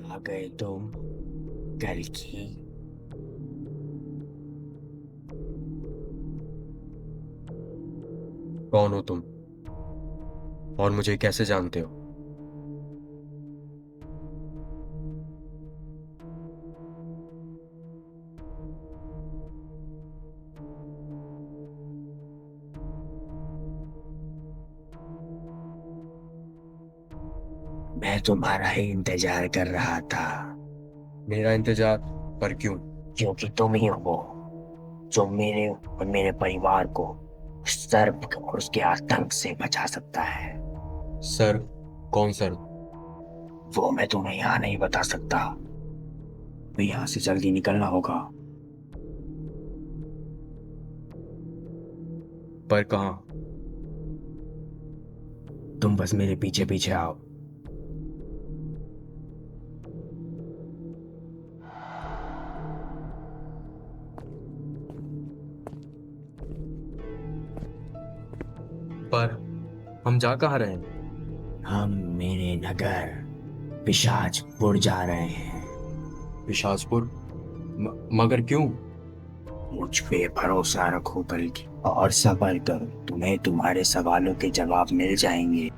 आ गए तुम कल की। कौन हो तुम और मुझे कैसे जानते हो? मैं तुम्हारा ही इंतजार कर रहा था। मेरा इंतजार? पर क्यों? क्योंकि तुम ही हो जो मेरे और मेरे परिवार को उस सर्प और उसके आतंक से बचा सकता है। सर? कौन सर? वो मैं तुम्हें यहाँ नहीं बता सकता। तो यहाँ से जल्दी निकलना होगा। पर कहाँ? तुम बस मेरे पीछे पीछे आओ। पर हम जा कहाँ रहे हैं? हम मेरे नगर पिशाचपुर जा रहे हैं। पिशाचपुर? मगर क्यों? मुझ पे भरोसा रखो बल्कि और सब्र करो, तुम्हें तुम्हारे सवालों के जवाब मिल जाएंगे।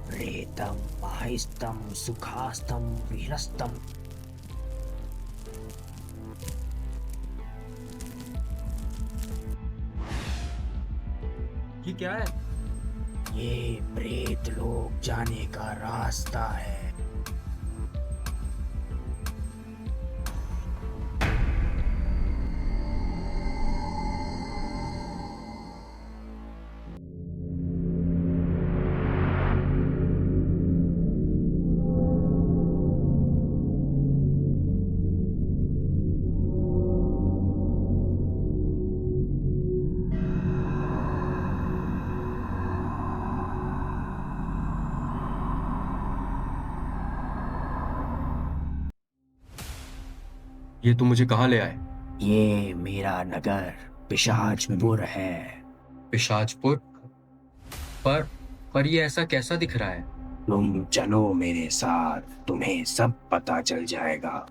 प्रेत एतम माहिस्तम सुखास्तम विहरस्तम। ये क्या है? ये प्रेत लोक जाने का रास्ता है। ये तुम मुझे कहाँ ले आए? ये मेरा नगर पिशाचपुर है। पिशाचपुर? पर पर ये ऐसा कैसा दिख रहा है? तुम चलो मेरे साथ, तुम्हें सब पता चल जाएगा।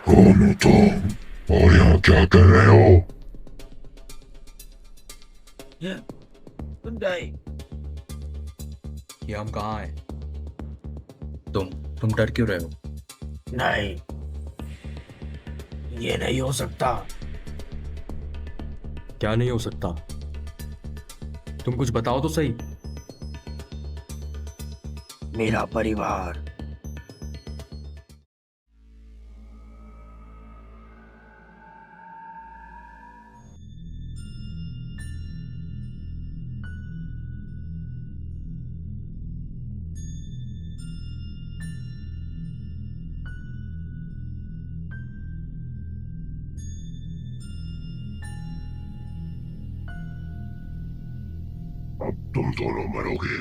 कौन हो तुम और यहाँ क्या कर रहे हो? ये हम कहाँ आए? तुम डर क्यों रहे हो? नहीं, ये नहीं हो सकता। क्या नहीं हो सकता? तुम कुछ बताओ तो सही। मेरा परिवार अब तुम दोनों मरोगे।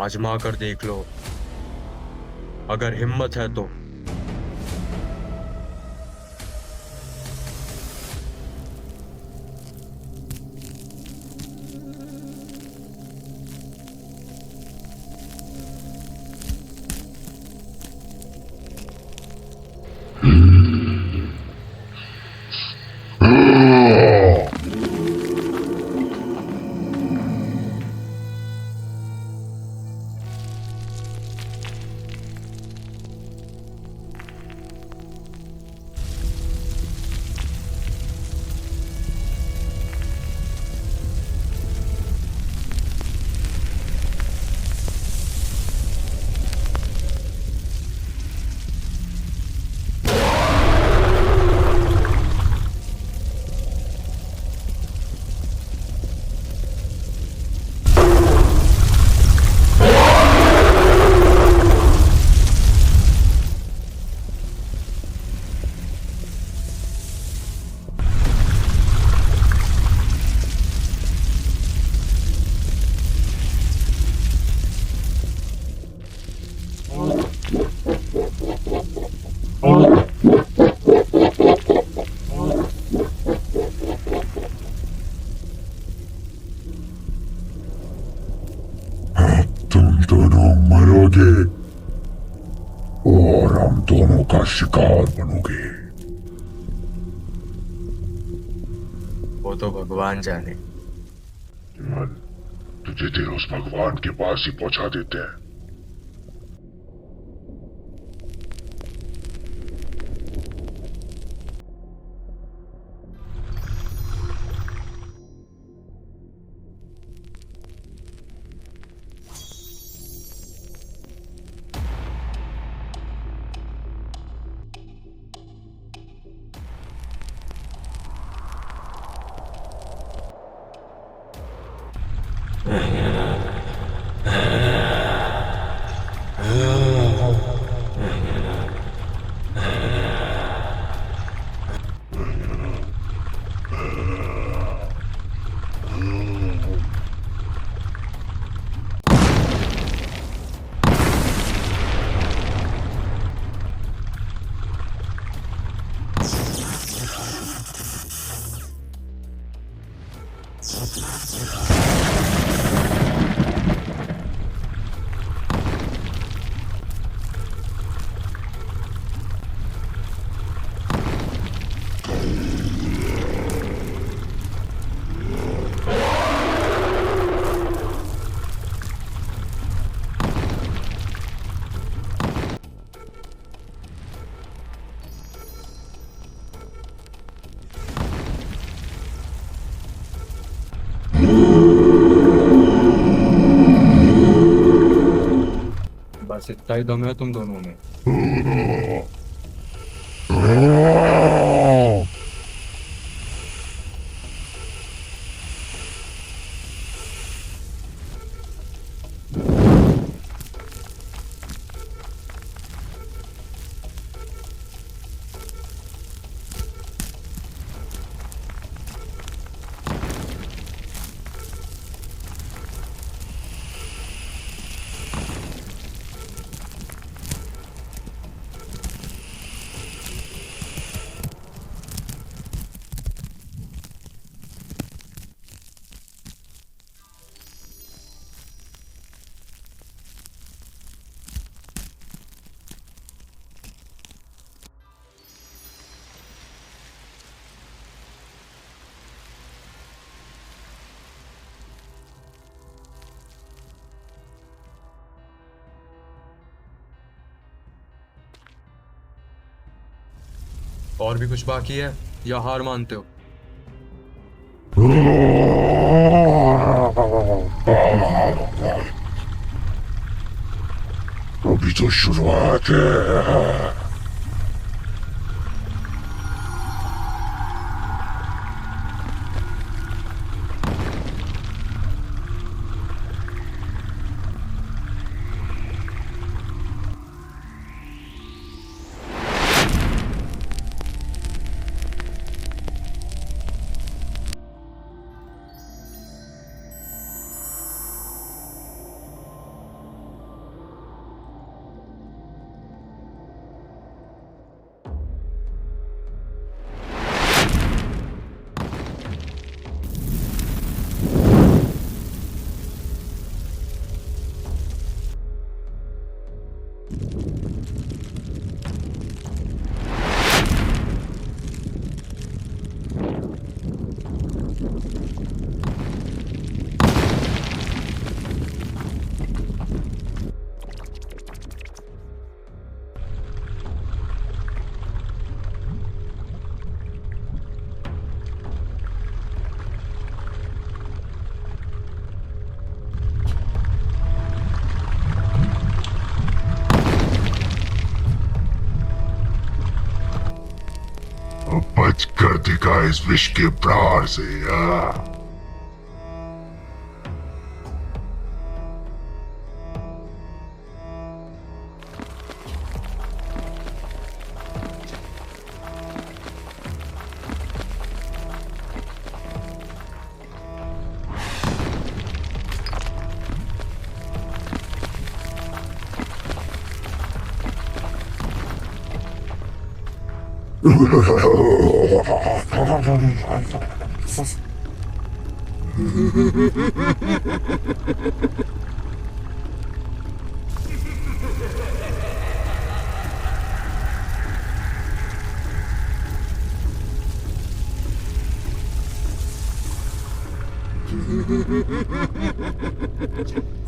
आजमा कर देख लो, अगर हिम्मत है तो। तुम दोनों मरोगे और हम दोनों का शिकार बनोगे। वो तो भगवान जाने। चल, तुझे तेरे उस भगवान के पास ही पहुंचा देते हैं। बस इतना ही दम है तुम दोनों में। और भी कुछ बाकी है या हार मानते हो? अभी तो शुरुआत है। बच कर दिखा इस विष के प्रहार से।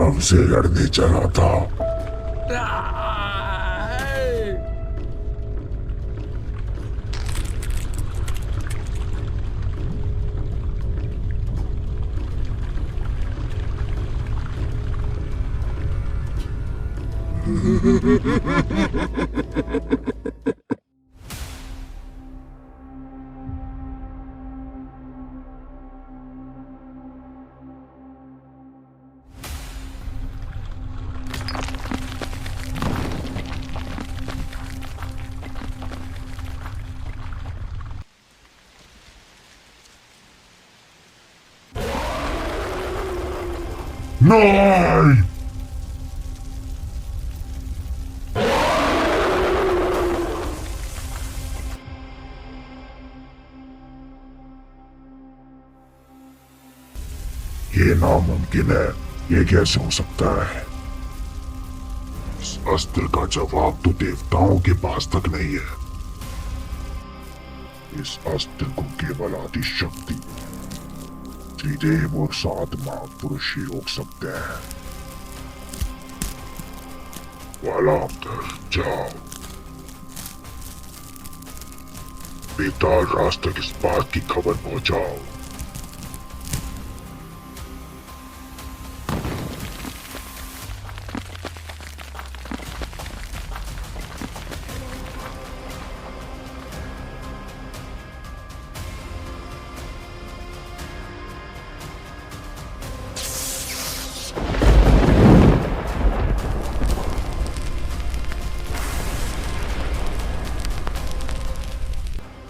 हमसे लड़ने चला था। नहीं। ये नामुमकिन है। ये कैसे हो सकता है? इस अस्त्र का जवाब तो देवताओं के पास तक नहीं है। इस अस्त्र को केवल आदि शक्ति, त्रिदेव और 7 महापुरुष ही रोक सकते हैं। वालांतर जाओ, बेताल राज तक इस बात की खबर पहुंचाओ।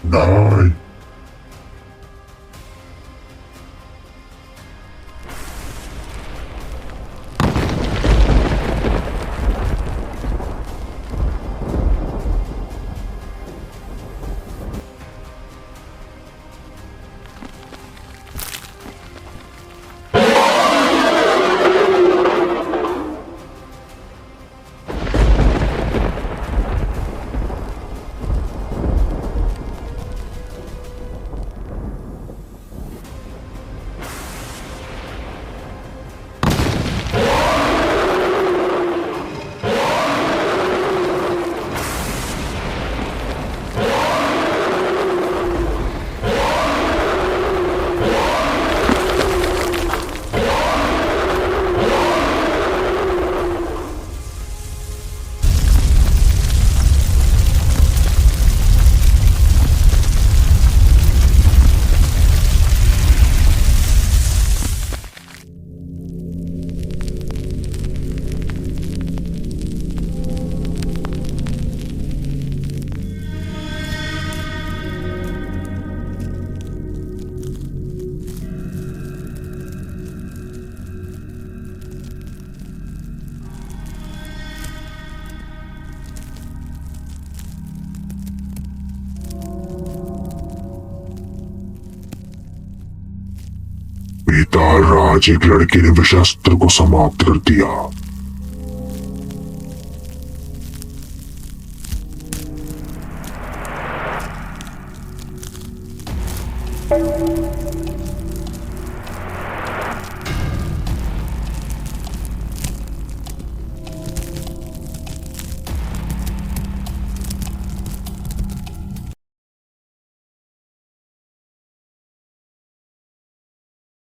नहीं। बेताल राज एक लड़के ने विषास्त्र को समाप्त कर दिया।